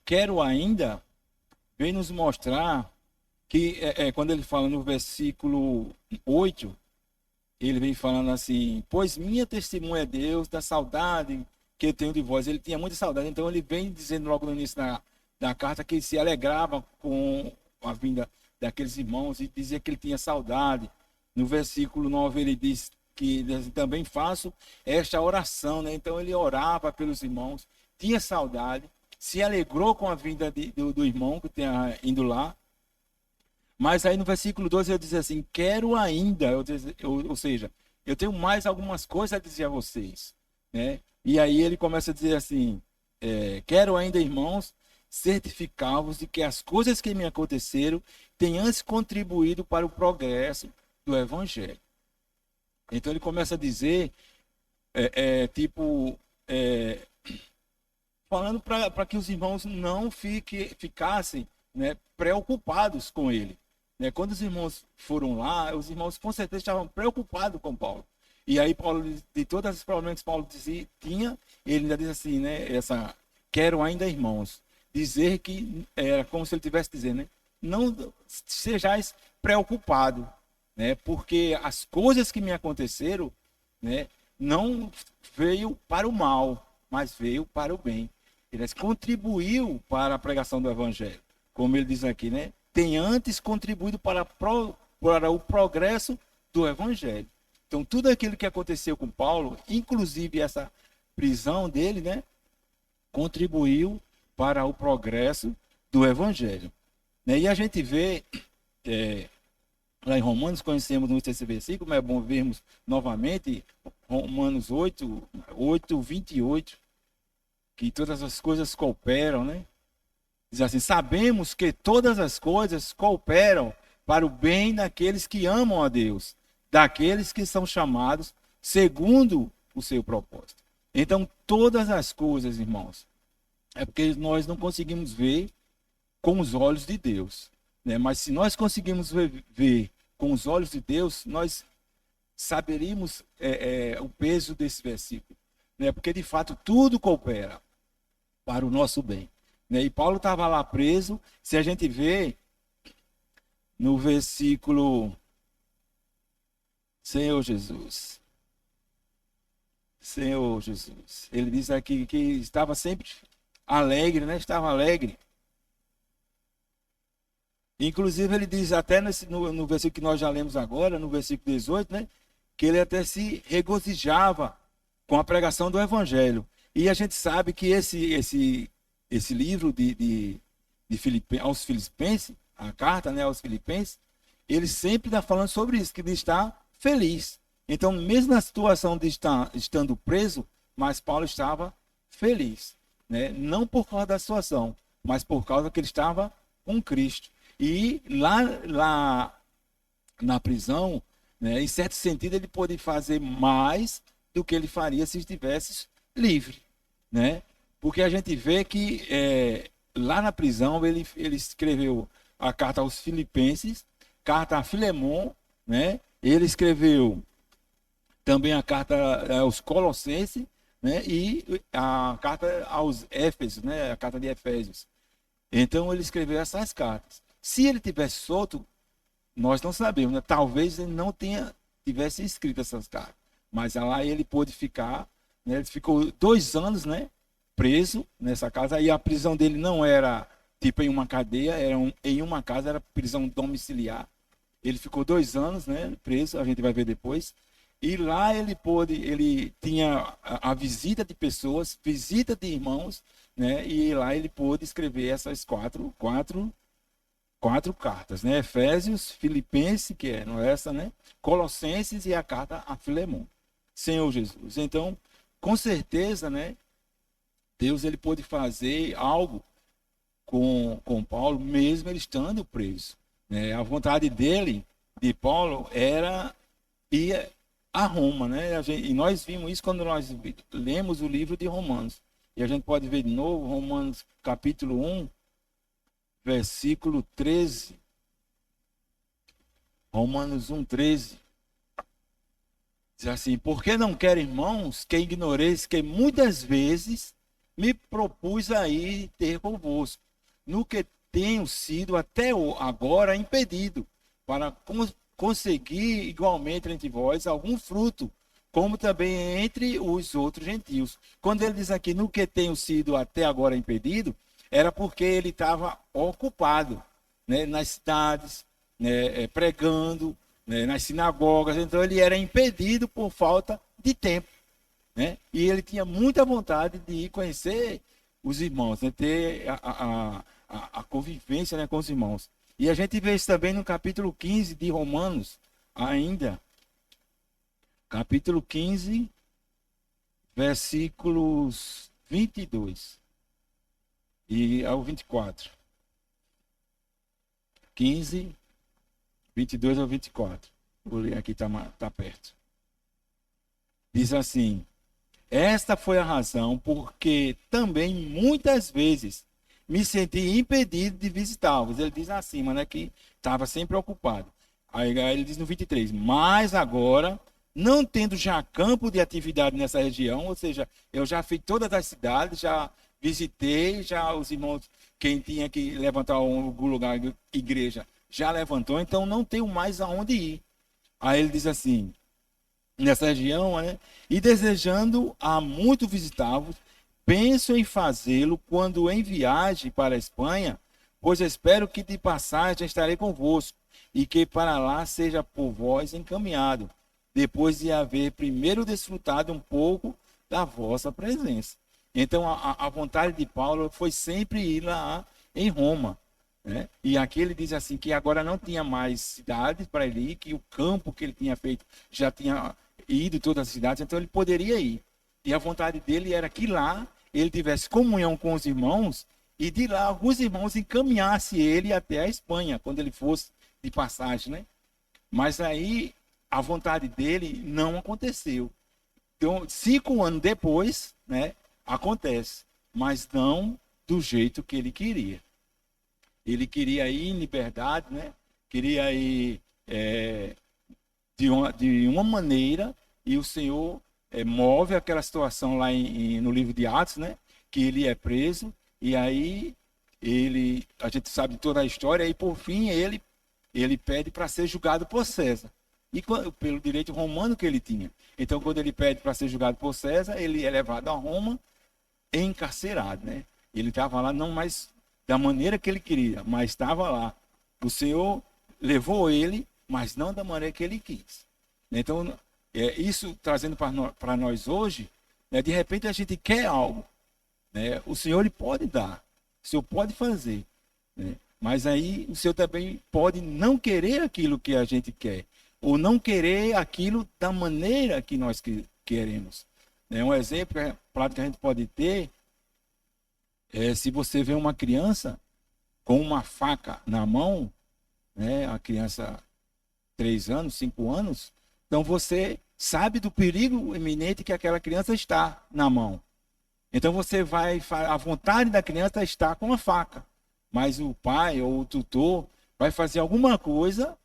quero ainda, vem nos mostrar que quando ele fala no versículo 8, ele vem falando assim: pois minha testemunha é Deus, da saudade que eu tenho de vós. Ele tinha muita saudade, então ele vem dizendo logo no início da carta que se alegrava com a vinda daqueles irmãos e dizia que ele tinha saudade. No versículo 9 ele diz que também faço esta oração, né? Então ele orava pelos irmãos, tinha saudade, se alegrou com a vinda do irmão que tinha indo lá. Mas aí no versículo 12 eu dizia assim: quero ainda, ou seja, eu tenho mais algumas coisas a dizer a vocês, né? E aí ele começa a dizer assim: quero ainda, irmãos, certificar-vos de que as coisas que me aconteceram têm antes contribuído para o progresso do evangelho. Então ele começa a dizer, tipo, falando para que os irmãos não ficassem, né, preocupados com ele. Né? Quando os irmãos foram lá, os irmãos com certeza estavam preocupados com Paulo. E aí Paulo, de todos os problemas que Paulo tinha, ele ainda diz assim, né, quero ainda, irmãos, dizer que era como se ele estivesse dizendo, né, não sejais preocupados, né, porque as coisas que me aconteceram, né, não veio para o mal, mas veio para o bem. Ele contribuiu para a pregação do evangelho, como ele diz aqui, né? Tem antes contribuído para o progresso do evangelho. Então, tudo aquilo que aconteceu com Paulo, inclusive essa prisão dele, né, contribuiu para o progresso do evangelho. Né? E a gente vê, lá em Romanos, conhecemos muito esse versículo, mas é bom vermos novamente, Romanos 8, 28, que todas as coisas cooperam, né? Diz assim: sabemos que todas as coisas cooperam para o bem daqueles que amam a Deus, daqueles que são chamados segundo o seu propósito. Então, todas as coisas, irmãos, é porque nós não conseguimos ver com os olhos de Deus, né? Mas se nós conseguimos ver com os olhos de Deus, nós saberíamos o peso desse versículo, né? Porque de fato tudo coopera para o nosso bem, né? E Paulo estava lá preso. Se a gente vê no versículo, Senhor Jesus, Senhor Jesus, ele diz aqui que estava sempre alegre, né? Estava alegre. Inclusive ele diz até no versículo que nós já lemos agora, no versículo 18, né? Que ele até se regozijava com a pregação do evangelho. E a gente sabe que esse livro aos Filipenses, a carta, né, aos Filipenses, ele sempre está falando sobre isso, que ele está feliz. Então, mesmo na situação de estando preso, mas Paulo estava feliz, né? Não por causa da situação, mas por causa que ele estava com Cristo. E lá na prisão, né, em certo sentido, ele pôde fazer mais do que ele faria se estivesse livre, né? Porque a gente vê que lá na prisão ele escreveu a carta aos Filipenses, carta a Filemon, né? Ele escreveu também a carta aos Colossenses, né? E a carta aos Éfesos, né? A carta de Efésios. Então ele escreveu essas cartas. Se ele tivesse solto, nós não sabemos, né? Talvez ele não tivesse escrito essas cartas, mas lá ele pôde ficar, né? Ele ficou 2 anos, né, preso nessa casa. E a prisão dele não era tipo em uma cadeia, em uma casa, era prisão domiciliar. Ele ficou 2 anos, né, preso, a gente vai ver depois. E lá ele tinha a visita de pessoas, visita de irmãos, né? E lá ele pôde escrever essas quatro cartas, né? Efésios, Filipenses, que não é essa, né? Colossenses e a carta a Filemon. Senhor Jesus. Então, com certeza, né? Deus ele pôde fazer algo com Paulo, mesmo ele estando preso, né? A vontade dele, de Paulo, era ir a Roma, né? E nós vimos isso quando nós lemos o livro de Romanos. E a gente pode ver de novo, Romanos capítulo 1, versículo 13. Romanos 1, 13. Diz assim: porque não quero, irmãos, que ignoreis que muitas vezes me propus aí ter convosco, no que tenho sido até agora impedido, para conseguir igualmente entre vós algum fruto, como também entre os outros gentios. Quando ele diz aqui, no que tenho sido até agora impedido, era porque ele estava ocupado, né, nas cidades, né, pregando, né, nas sinagogas. Então ele era impedido por falta de tempo, né? E ele tinha muita vontade de ir conhecer os irmãos, né, ter a convivência, né, com os irmãos. E a gente vê isso também no capítulo 15 de Romanos, ainda. Capítulo 15, versículos 22 e ao 24. 15, 22 ao 24. Vou ler aqui, está perto. Diz assim: esta foi a razão porque também muitas vezes me senti impedido de visitá-los. Ele diz acima, né, que estava sempre ocupado. Aí ele diz no 23, mas agora, não tendo já campo de atividade nessa região, ou seja, eu já fui todas as cidades, já visitei, já os irmãos, quem tinha que levantar algum lugar, igreja, já levantou, então não tenho mais aonde ir. Aí ele diz assim, nessa região, né, e desejando a muito visitá-los, penso em fazê-lo quando em viagem para a Espanha, pois espero que de passagem estarei convosco, e que para lá seja por vós encaminhado, depois de haver primeiro desfrutado um pouco da vossa presença. Então a vontade de Paulo foi sempre ir lá em Roma, né? E aqui ele diz assim que agora não tinha mais cidades para ele ir, que o campo que ele tinha feito já tinha ido todas as cidades, então ele poderia ir. E a vontade dele era que lá ele tivesse comunhão com os irmãos e de lá alguns irmãos encaminhassem ele até a Espanha, quando ele fosse de passagem, né? Mas aí a vontade dele não aconteceu. Então, 5 anos depois, né, acontece, mas não do jeito que ele queria. Ele queria ir em liberdade, né? Queria ir de uma maneira, e o Senhor move aquela situação lá no livro de Atos, né? Que ele é preso, e aí a gente sabe toda a história, e por fim ele pede para ser julgado por César. E pelo direito romano que ele tinha. Então, quando ele pede para ser julgado por César, ele é levado a Roma encarcerado, né? Ele estava lá não mais da maneira que ele queria, mas estava lá. O Senhor levou ele, mas não da maneira que ele quis. Então, isso trazendo para nós hoje, né, de repente a gente quer algo, né? O Senhor ele pode dar, o Senhor pode fazer, né? Mas aí o Senhor também pode não querer aquilo que a gente quer, ou não querer aquilo da maneira que nós queremos. Um exemplo prático que a gente pode ter se você vê uma criança com uma faca na mão, né, a criança 3 anos, 5 anos, então você sabe do perigo iminente que aquela criança está na mão. Então você a vontade da criança está com a faca, mas o pai ou o tutor vai fazer alguma coisa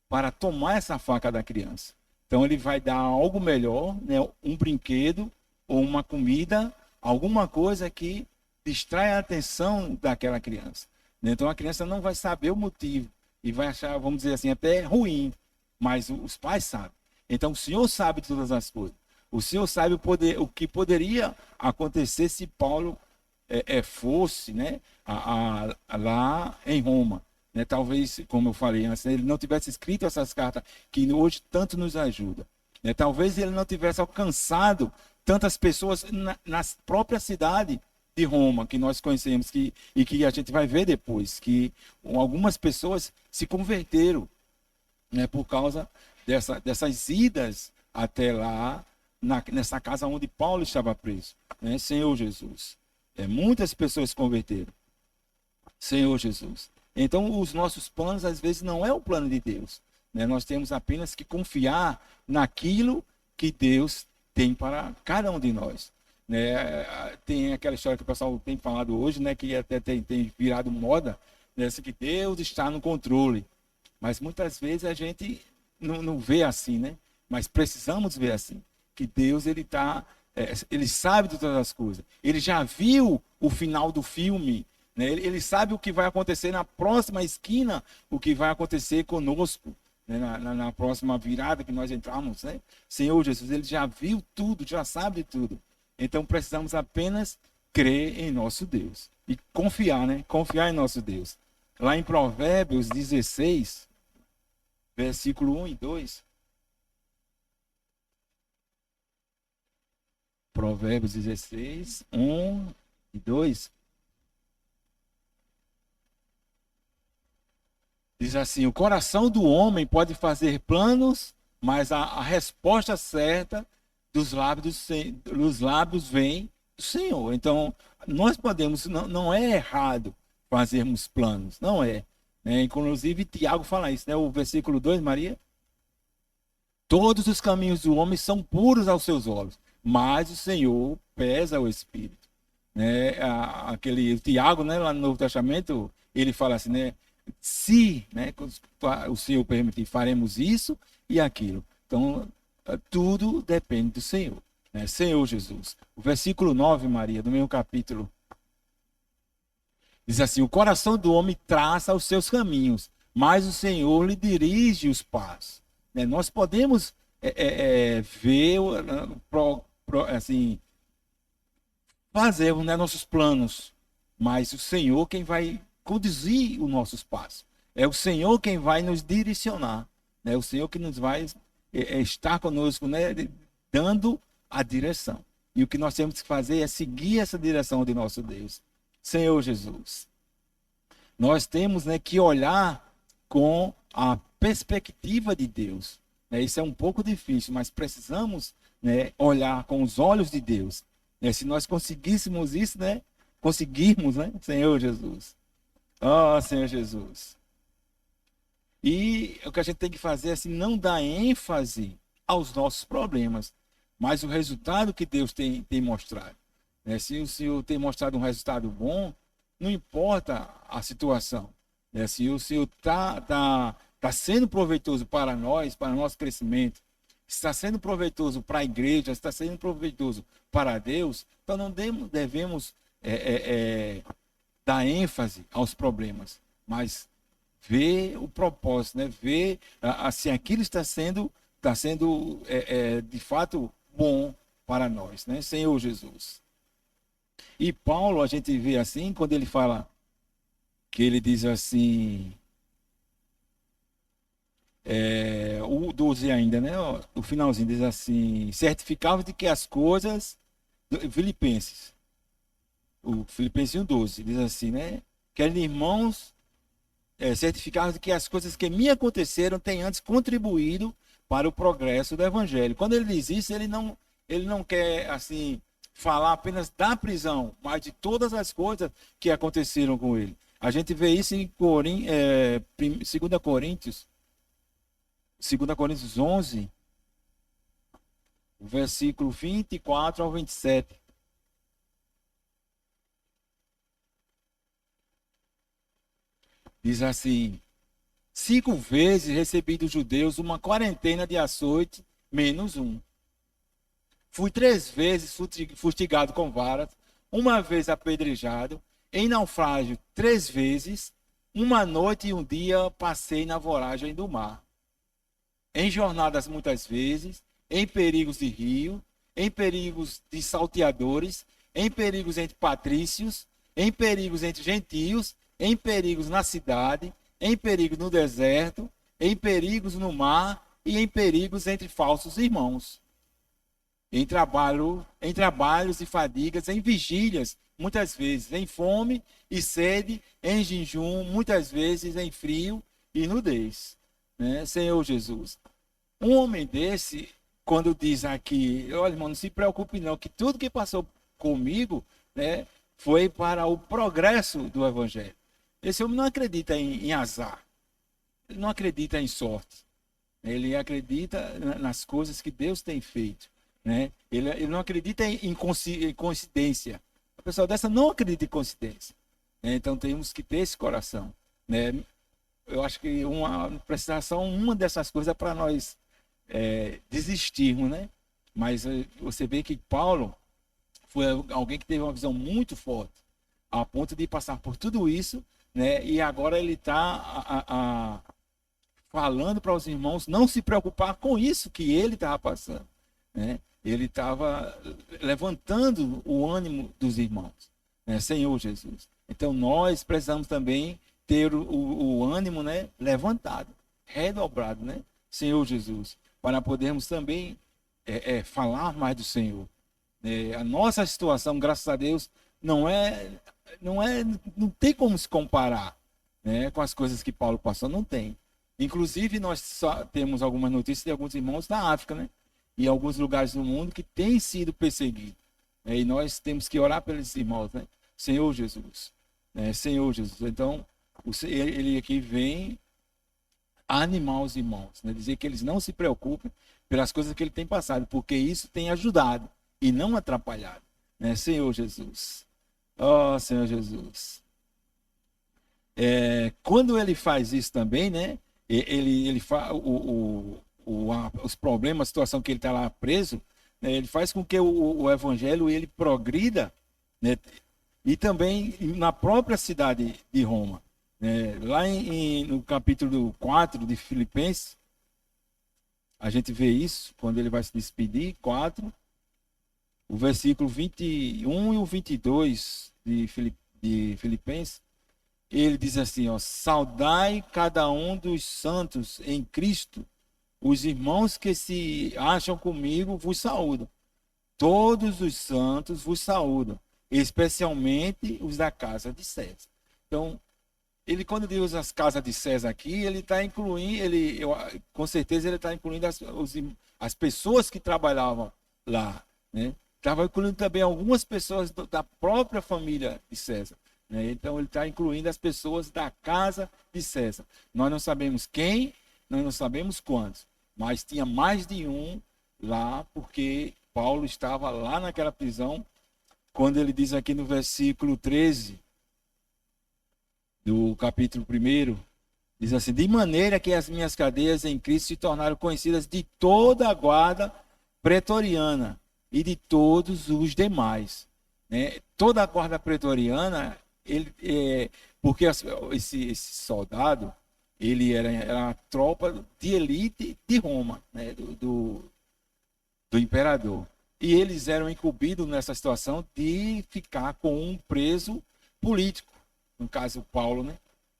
para tomar essa faca da criança. Então ele vai dar algo melhor, né, um brinquedo ou uma comida, alguma coisa que distrai a atenção daquela criança. Então a criança não vai saber o motivo e vai achar, vamos dizer assim, até ruim, mas os pais sabem. Então o Senhor sabe de todas as coisas. O Senhor sabe o que poderia acontecer se Paulo fosse, né, lá em Roma. Né? Talvez, como eu falei antes, ele não tivesse escrito essas cartas que hoje tanto nos ajudam. Né? Talvez ele não tivesse alcançado tantas pessoas na própria cidade de Roma, que nós conhecemos, e que a gente vai ver depois, que algumas pessoas se converteram, né, por causa dessas idas até lá, nessa casa onde Paulo estava preso. Né? Senhor Jesus. Muitas pessoas se converteram. Senhor Jesus. Então, os nossos planos, às vezes, não é o plano de Deus. Né? Nós temos apenas que confiar naquilo que Deus tem para cada um de nós. Né? Tem aquela história que o pessoal tem falado hoje, né? Que até tem virado moda, né? Que Deus está no controle. Mas muitas vezes a gente não vê assim, né? Mas precisamos ver assim, que Deus ele está ele sabe de todas as coisas. Ele já viu o final do filme, né? Ele sabe o que vai acontecer na próxima esquina, o que vai acontecer conosco, né? Na próxima virada que nós entramos, né? Senhor Jesus, ele já viu tudo, já sabe de tudo. Então precisamos apenas crer em nosso Deus e confiar, né? Confiar em nosso Deus. Lá em Provérbios 16, versículo 1 e 2. Provérbios 16, 1 e 2. Diz assim: o coração do homem pode fazer planos, mas a resposta certa dos lábios vem do Senhor. Então, nós podemos, não é errado fazermos planos, não é. Inclusive, Tiago fala isso, né? O versículo 2, Maria. Todos os caminhos do homem são puros aos seus olhos, mas o Senhor pesa o espírito. O Tiago, né, lá no Novo Testamento, ele fala assim, né? Se, né, o Senhor permitir, faremos isso e aquilo. Então, tudo depende do Senhor, né? Senhor Jesus. O versículo 9, Maria, do mesmo capítulo, diz assim: o coração do homem traça os seus caminhos, mas o Senhor lhe dirige os passos. Nós podemos ver, assim, fazermos, né, nossos planos, mas o Senhor quem vai conduzir os nossos passos. É o Senhor quem vai nos direcionar. É o Senhor que nos vai estar conosco, né, dando a direção. E o que nós temos que fazer é seguir essa direção de nosso Deus. Senhor Jesus. Nós temos, né, que olhar com a perspectiva de Deus. Isso é um pouco difícil, mas precisamos, né, olhar com os olhos de Deus. Se nós conseguíssemos isso, né, conseguirmos, né, Senhor Jesus. Oh, Senhor Jesus. E o que a gente tem que fazer é assim, não dar ênfase aos nossos problemas, mas o resultado que Deus tem mostrado. Se o Senhor tem mostrado um resultado bom, não importa a situação. Se o Senhor tá sendo proveitoso para nós, para o nosso crescimento, está sendo proveitoso para a igreja, está sendo proveitoso para Deus, então não devemos dar ênfase aos problemas, mas ver o propósito, né? Ver se aquilo está sendo de fato bom para nós, né? Senhor Jesus. E Paulo, a gente vê assim, quando ele fala, que ele diz assim, o 12 ainda, né? O finalzinho diz assim: certificava de que as coisas, Filipenses, o Filipenses 1:12, diz assim, né? Querem irmãos, certificados de que as coisas que me aconteceram têm antes contribuído para o progresso do Evangelho. Quando ele diz isso, ele não quer, assim, falar apenas da prisão, mas de todas as coisas que aconteceram com ele. A gente vê isso em 2 Coríntios 11, o versículo 24 ao 27. Diz assim: 5 vezes recebi dos judeus uma quarentena de açoite, menos um. Fui 3 vezes fustigado com varas, uma vez apedrejado, em naufrágio 3 vezes, uma noite e um dia passei na voragem do mar. Em jornadas muitas vezes, em perigos de rio, em perigos de salteadores, em perigos entre patrícios, em perigos entre gentios, em perigos na cidade, em perigos no deserto, em perigos no mar e em perigos entre falsos irmãos. Em trabalhos e fadigas, em vigílias, muitas vezes, em fome e sede, em jejum, muitas vezes em frio e nudez. Né? Senhor Jesus. Um homem desse, quando diz aqui, olha, irmão, não se preocupe não, que tudo que passou comigo, né, foi para o progresso do Evangelho. Esse homem não acredita em azar, ele não acredita em sorte, ele acredita nas coisas que Deus tem feito. Né? Ele não acredita em coincidência. A pessoa dessa não acredita em coincidência. Né? Então temos que ter esse coração. Né? Eu acho que uma dessas coisas é para nós desistirmos, né? Mas você vê que Paulo foi alguém que teve uma visão muito forte, a ponto de passar por tudo isso, né? E agora ele está falando para os irmãos não se preocupar com isso que ele estava passando, né? Ele estava levantando o ânimo dos irmãos, né? Senhor Jesus. Então nós precisamos também ter o ânimo, né? Levantado, redobrado, né? Senhor Jesus, para podermos também falar mais do Senhor. A nossa situação, graças a Deus, não tem como se comparar, né, com as coisas que Paulo passou, não tem. Inclusive, nós só temos algumas notícias de alguns irmãos da África, né, e alguns lugares do mundo que têm sido perseguidos. E nós temos que orar pelos irmãos, né? Senhor Jesus, né? Senhor Jesus. Então, ele aqui vem animar os irmãos, né? Dizer que eles não se preocupem pelas coisas que ele tem passado, porque isso tem ajudado e não atrapalhado, né? Senhor Jesus. Ó, Senhor Jesus. Quando ele faz isso também, né? Ele faz os problemas, a situação que ele está lá preso, né? Ele faz com que o evangelho ele progrida, né? E também na própria cidade de Roma, né? Lá no capítulo 4 de Filipenses, a gente vê isso, quando ele vai se despedir, 4, o versículo 21 e o 22 de Filipenses, ele diz assim, ó, saudai cada um dos santos em Cristo, os irmãos que se acham comigo vos saúdam. Todos os santos vos saúdam, especialmente os da casa de César. Então, ele quando diz as casas de César aqui, ele está incluindo, com certeza ele está incluindo as pessoas que trabalhavam lá, né? Estava incluindo também algumas pessoas da própria família de César, né? Então ele está incluindo as pessoas da casa de César. Nós não sabemos quem, nós não sabemos quantos, mas tinha mais de um lá, porque Paulo estava lá naquela prisão, quando ele diz aqui no versículo 13 do capítulo 1, diz assim, de maneira que as minhas cadeias em Cristo se tornaram conhecidas de toda a guarda pretoriana e de todos os demais, né? Toda a guarda pretoriana, porque esse soldado, ele era a tropa de elite de Roma, né? do imperador. E eles eram incumbidos nessa situação de ficar com um preso político, no caso Paulo, né?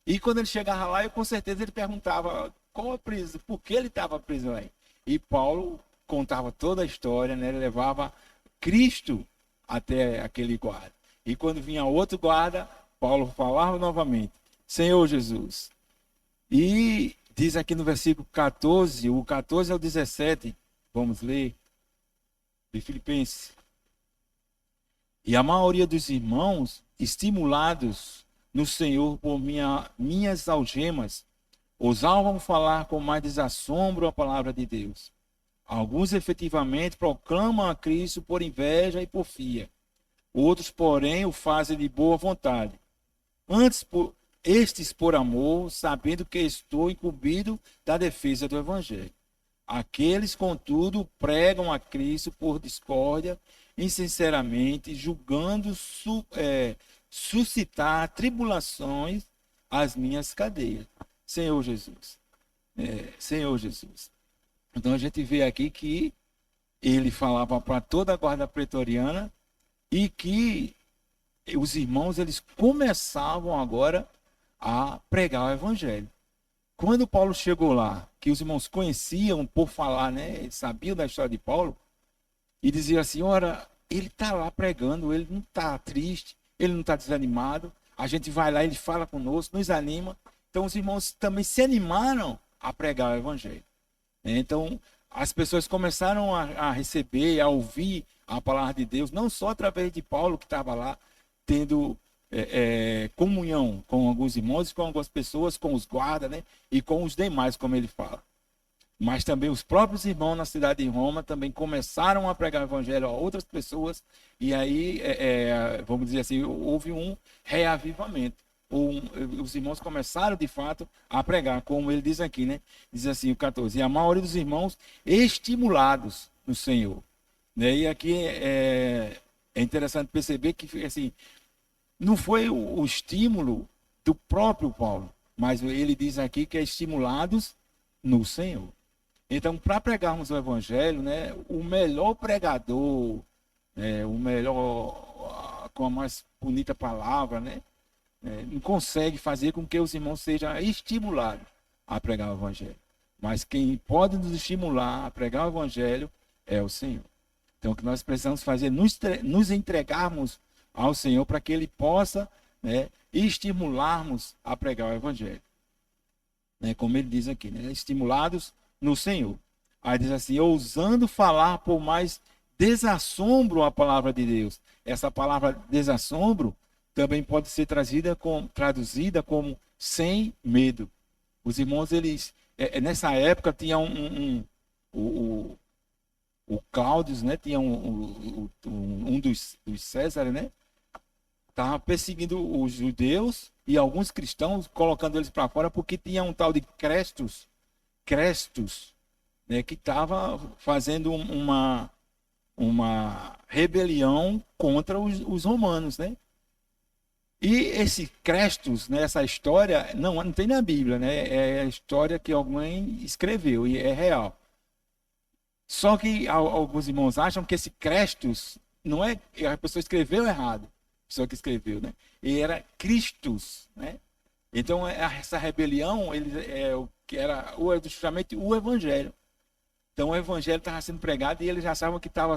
E quando ele chegava lá, com certeza ele perguntava qual a prisão, por que ele estava preso aí. E Paulo contava toda a história, né? Ele levava Cristo até aquele guarda. E quando vinha outro guarda, Paulo falava novamente, Senhor Jesus. E diz aqui no versículo 14, o 14 ao 17, vamos ler, de Filipenses. E a maioria dos irmãos, estimulados no Senhor por minhas algemas, ousavam falar com mais desassombro a palavra de Deus. Alguns efetivamente proclamam a Cristo por inveja e porfia. Outros, porém, o fazem de boa vontade. Estes por amor, sabendo que estou incumbido da defesa do Evangelho. Aqueles, contudo, pregam a Cristo por discórdia, insinceramente, julgando suscitar tribulações às minhas cadeias. Senhor Jesus. Senhor Jesus. Então a gente vê aqui que ele falava para toda a guarda pretoriana e que os irmãos eles começavam agora a pregar o evangelho. Quando Paulo chegou lá, que os irmãos conheciam por falar, né, eles sabiam da história de Paulo, e diziam assim, ora, ele está lá pregando, ele não está triste, ele não está desanimado, a gente vai lá, ele fala conosco, nos anima. Então os irmãos também se animaram a pregar o evangelho. Então, as pessoas começaram a receber, a ouvir a palavra de Deus, não só através de Paulo, que estava lá, tendo comunhão com alguns irmãos, com algumas pessoas, com os guardas, né? E com os demais, como ele fala. Mas também os próprios irmãos na cidade de Roma também começaram a pregar o evangelho a outras pessoas, e aí, vamos dizer assim, houve um reavivamento. Os irmãos começaram de fato a pregar, como ele diz aqui, né? Diz assim o 14, e a maioria dos irmãos estimulados no Senhor. Né? E aqui é interessante perceber que assim, não foi o estímulo do próprio Paulo, mas ele diz aqui que é estimulados no Senhor. Então, para pregarmos o evangelho, né, o melhor pregador, o melhor, com a mais bonita palavra, né, não consegue fazer com que os irmãos sejam estimulados a pregar o evangelho. Mas quem pode nos estimular a pregar o evangelho é o Senhor. Então, o que nós precisamos fazer é nos entregarmos ao Senhor para que Ele possa, né, estimularmos a pregar o evangelho. Né, como ele diz aqui, né, estimulados no Senhor. Aí diz assim, ousando falar por mais desassombro a palavra de Deus. Essa palavra desassombro também pode ser traduzida como sem medo. Os irmãos, eles, nessa época, tinha o Cláudio, né, tinha um dos Césares, né, estava perseguindo os judeus e alguns cristãos, colocando eles para fora, porque tinha um tal de Crestos, né, que estava fazendo uma rebelião contra os romanos, né? E esse Crestos, né, essa história, não tem na Bíblia, né? É a história que alguém escreveu e é real. Só que alguns irmãos acham que esse Crestos não é, a pessoa escreveu errado, a pessoa que escreveu, né? E era Cristos, né? Então essa rebelião, o que era justamente o evangelho. Então o evangelho estava sendo pregado e eles já achavam que estava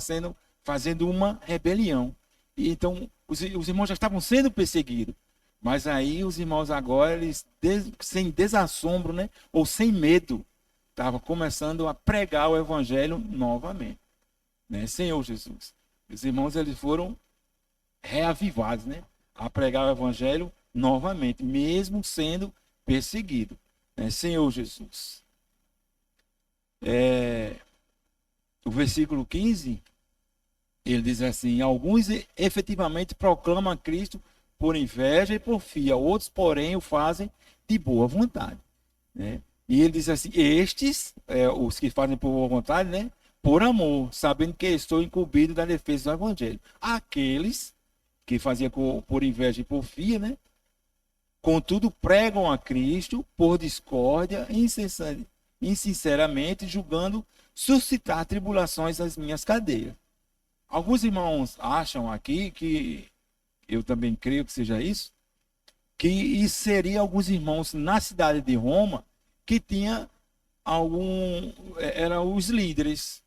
fazendo uma rebelião. E então os irmãos já estavam sendo perseguidos. Mas aí os irmãos agora, eles sem desassombro, né? Ou sem medo, estavam começando a pregar o evangelho novamente, né? Senhor Jesus. Os irmãos, eles foram reavivados, né? A pregar o evangelho novamente, mesmo sendo perseguido, né? Senhor Jesus. O versículo 15, ele diz assim, alguns efetivamente proclamam a Cristo por inveja e porfia, outros, porém, o fazem de boa vontade, né? E ele diz assim, estes, os que fazem por boa vontade, né, por amor, sabendo que estou incumbido da defesa do evangelho. Aqueles que faziam por inveja e porfia, né, contudo pregam a Cristo por discórdia, insinceramente, julgando suscitar tribulações nas minhas cadeias. Alguns irmãos acham aqui, que eu também creio que seja isso, que isso seria alguns irmãos na cidade de Roma que tinha eram os líderes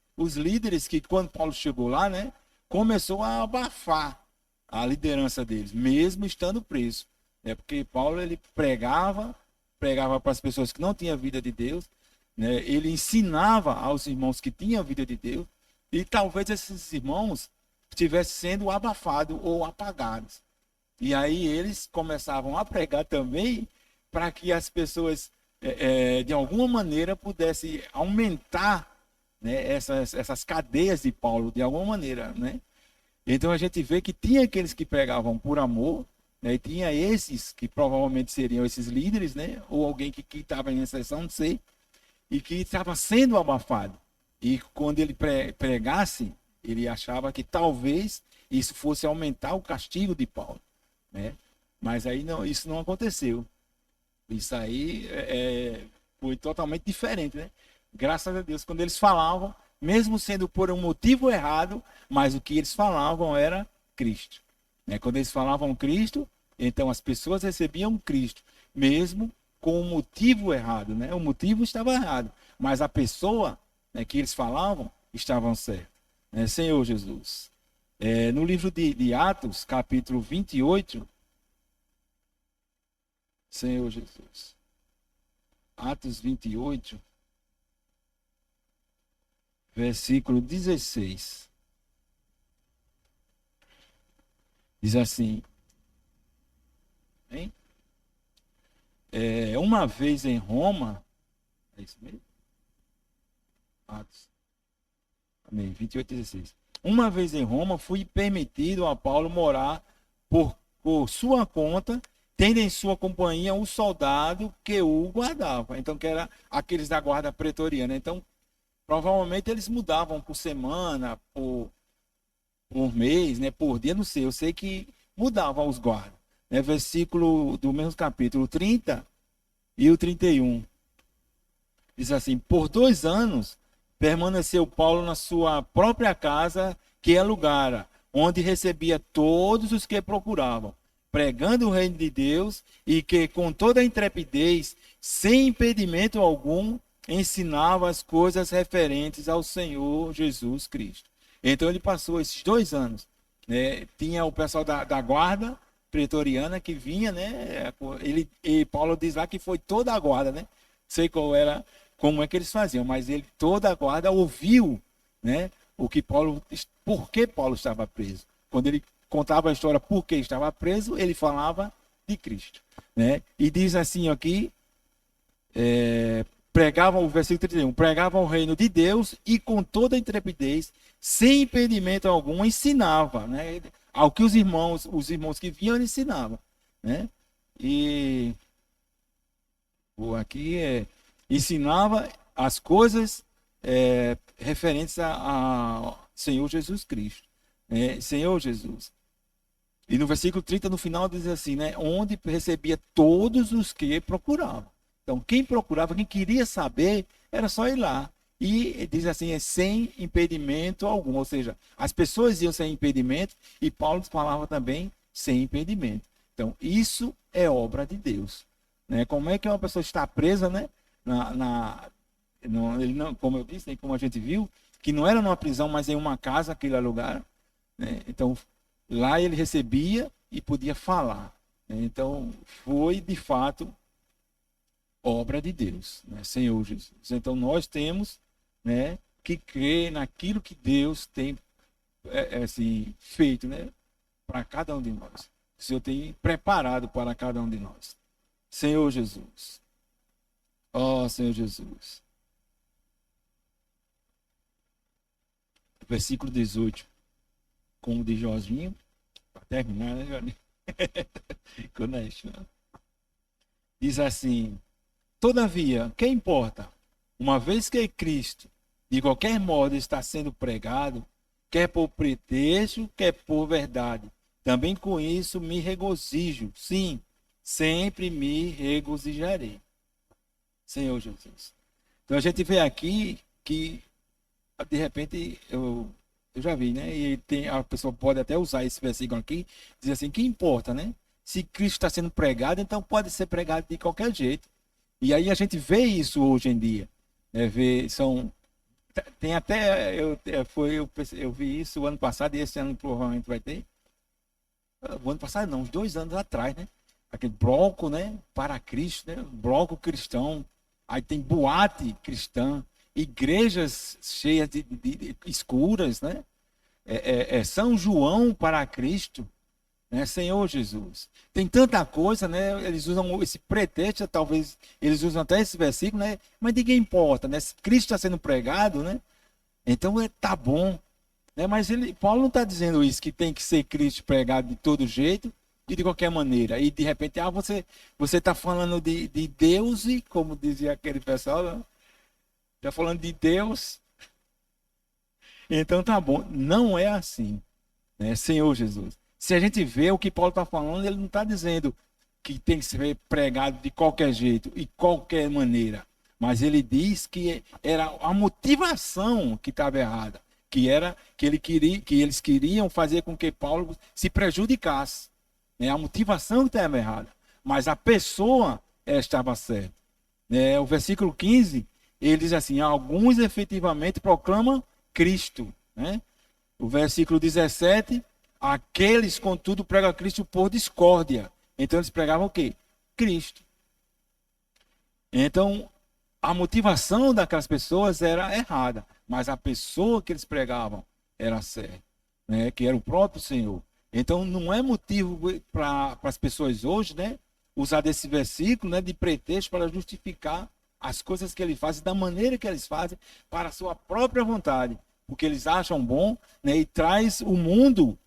que quando Paulo chegou lá, né, começou a abafar a liderança deles, mesmo estando preso, né, porque Paulo, ele pregava para as pessoas que não tinham vida de Deus, né, ele ensinava aos irmãos que tinham vida de Deus, e talvez esses irmãos estivessem sendo abafados ou apagados. E aí eles começavam a pregar também para que as pessoas de alguma maneira pudesse aumentar, né, essas cadeias de Paulo, de alguma maneira, né? Então a gente vê que tinha aqueles que pregavam por amor, né, e tinha esses que provavelmente seriam esses líderes, né, ou alguém que estava em exceção de ser, e que estava sendo abafado. E quando ele pregasse, ele achava que talvez isso fosse aumentar o castigo de Paulo, né? Mas aí não, isso não aconteceu. Isso aí foi totalmente diferente, né? Graças a Deus, quando eles falavam, mesmo sendo por um motivo errado, mas o que eles falavam era Cristo, né? Quando eles falavam Cristo, então as pessoas recebiam Cristo, mesmo com o motivo errado, né? O motivo estava errado, mas a pessoa, né, que eles falavam estavam certa, né? Senhor Jesus. No livro de Atos, capítulo 28, Senhor Jesus. Atos 28, versículo 16. Diz assim, hein? Uma vez em Roma, é isso mesmo? Atos, amém, 28, 16. Uma vez em Roma, fui permitido a Paulo morar por sua conta, tendo em sua companhia um soldado que o guardava. Então, que era aqueles da guarda pretoriana. Então, provavelmente eles mudavam por semana, por mês, né, por dia, não sei, eu sei que mudava os guardas. Né, versículo do mesmo capítulo 30 e o 31. Diz assim: por 2 anos permaneceu Paulo na sua própria casa que alugara, onde recebia todos os que procuravam, pregando o reino de Deus, e que com toda a intrepidez, sem impedimento algum, ensinava as coisas referentes ao Senhor Jesus Cristo. Então ele passou esses 2 anos, né? Tinha o pessoal da guarda pretoriana que vinha, né? E Paulo diz lá que foi toda a guarda, né? Não sei qual era, como é que eles faziam, mas ele, toda a guarda ouviu, né? O que Paulo, por que Paulo estava preso. Quando ele contava a história por que estava preso, ele falava de Cristo, né? E diz assim aqui, pregavam, o versículo 31, pregavam o reino de Deus e com toda a intrepidez, sem impedimento algum, ensinava, né? Ao que os irmãos que vinham, ele ensinava, né? E aqui ensinava as coisas referentes a Senhor Jesus Cristo, né? Senhor Jesus. E no versículo 30, no final, diz assim, né? Onde recebia todos os que procuravam. Então, quem procurava, quem queria saber, era só ir lá. E diz assim, sem impedimento algum. Ou seja, as pessoas iam sem impedimento e Paulo falava também sem impedimento. Então, isso é obra de Deus, né? Como é que uma pessoa está presa, né? Ele não, como eu disse, como a gente viu, que não era numa prisão, mas em uma casa, aquele lugar, né? Então, lá ele recebia e podia falar, né? Então, foi de fato obra de Deus, né? Senhor Jesus. Então nós temos, né, que crer naquilo que Deus tem assim, feito, né, para cada um de nós. O Senhor tem preparado para cada um de nós. Senhor Jesus. Ó Senhor Jesus. Versículo 18. Como diz Jorginho, para terminar, né, Jorginho? Diz assim: todavia, que importa? Uma vez que Cristo, de qualquer modo, está sendo pregado, quer por pretexto, quer por verdade, também com isso me regozijo. Sim, sempre me regozijarei. Senhor Jesus. Então a gente vê aqui que, de repente, eu já vi, né? E a pessoa pode até usar esse versículo aqui, dizer assim, que importa, né? Se Cristo está sendo pregado, então pode ser pregado de qualquer jeito. E aí a gente vê isso hoje em dia, né? Tem até, eu vi isso o ano passado, e esse ano provavelmente vai ter. O ano passado não, uns 2 anos atrás, né? Aquele bloco, né? Para Cristo, né? Bloco cristão. Aí tem boate cristã, igrejas cheias de escuras, né? São João para Cristo, né? Senhor Jesus. Tem tanta coisa, né? Eles usam esse pretexto, talvez eles usam até esse versículo, né? Mas ninguém importa, né? Se Cristo está sendo pregado, né? Então tá bom, né? Mas Paulo não está dizendo isso, que tem que ser Cristo pregado de todo jeito e de qualquer maneira. E de repente, você está falando de Deus, e como dizia aquele pessoal, está falando de Deus. Então tá bom. Não é assim, né? Senhor Jesus. Se a gente vê o que Paulo está falando, ele não está dizendo que tem que ser pregado de qualquer jeito e qualquer maneira. Mas ele diz que era a motivação que estava errada, que era que eles queriam fazer com que Paulo se prejudicasse, né? A motivação que estava errada, mas a pessoa estava certa, né? O versículo 15, ele diz assim: alguns efetivamente proclamam Cristo, né? O versículo 17, aqueles contudo pregam a Cristo por discórdia. Então eles pregavam o quê? Cristo. Então a motivação daquelas pessoas era errada, mas a pessoa que eles pregavam era certa, né? Que era o próprio Senhor. Então não é motivo para as pessoas hoje, né, usar desse versículo, né, de pretexto para justificar as coisas que eles fazem da maneira que eles fazem para a sua própria vontade, porque eles acham bom, né, e traz o mundo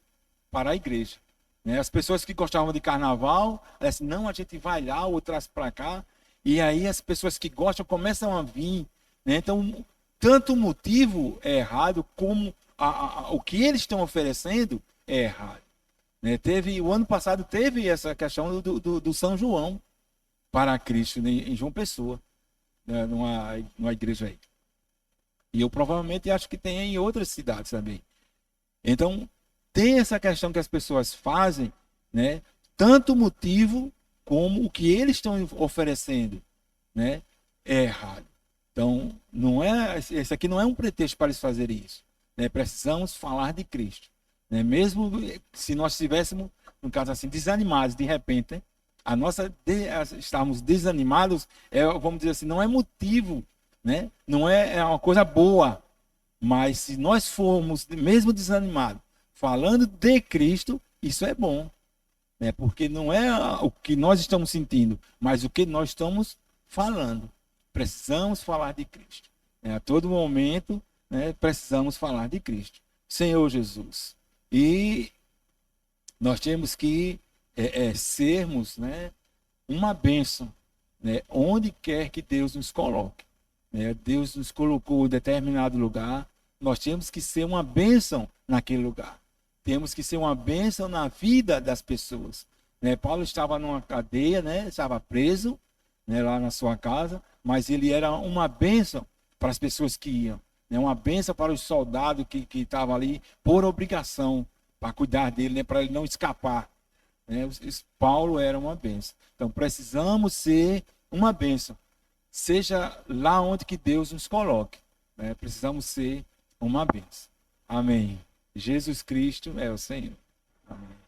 para a igreja, né? As pessoas que gostavam de carnaval, elas dizem, não, a gente vai lá ou traz para cá. E aí as pessoas que gostam começam a vir, né? Então, tanto o motivo é errado, como o que eles estão oferecendo é errado. Né? O ano passado teve essa questão do São João para Cristo, né, em João Pessoa, né, numa igreja aí. E eu provavelmente acho que tem em outras cidades também. Então, tem essa questão que as pessoas fazem, né? Tanto o motivo como o que eles estão oferecendo, né? É errado. Então, esse aqui não é um pretexto para eles fazerem isso. Né? Precisamos falar de Cristo. Né? Mesmo se nós estivéssemos, no caso assim, desanimados de repente, né? Estarmos desanimados, vamos dizer assim, não é motivo, né? Não é uma coisa boa. Mas se nós formos, mesmo desanimados, falando de Cristo, isso é bom. Né? Porque não é o que nós estamos sentindo, mas o que nós estamos falando. Precisamos falar de Cristo. Né? A todo momento, né, precisamos falar de Cristo. Senhor Jesus. E nós temos que sermos, né, uma bênção, né, onde quer que Deus nos coloque. Né? Deus nos colocou em determinado lugar, nós temos que ser uma bênção naquele lugar. Temos que ser uma bênção na vida das pessoas. Né? Paulo estava numa cadeia, né? Estava preso, né, lá na sua casa, mas ele era uma bênção para as pessoas que iam. Né? Uma bênção para os soldados que estavam ali por obrigação, para cuidar dele, né, para ele não escapar. Né? Paulo era uma bênção. Então precisamos ser uma bênção, seja lá onde que Deus nos coloque. Né? Precisamos ser uma bênção. Amém. Jesus Cristo é o Senhor. Amém.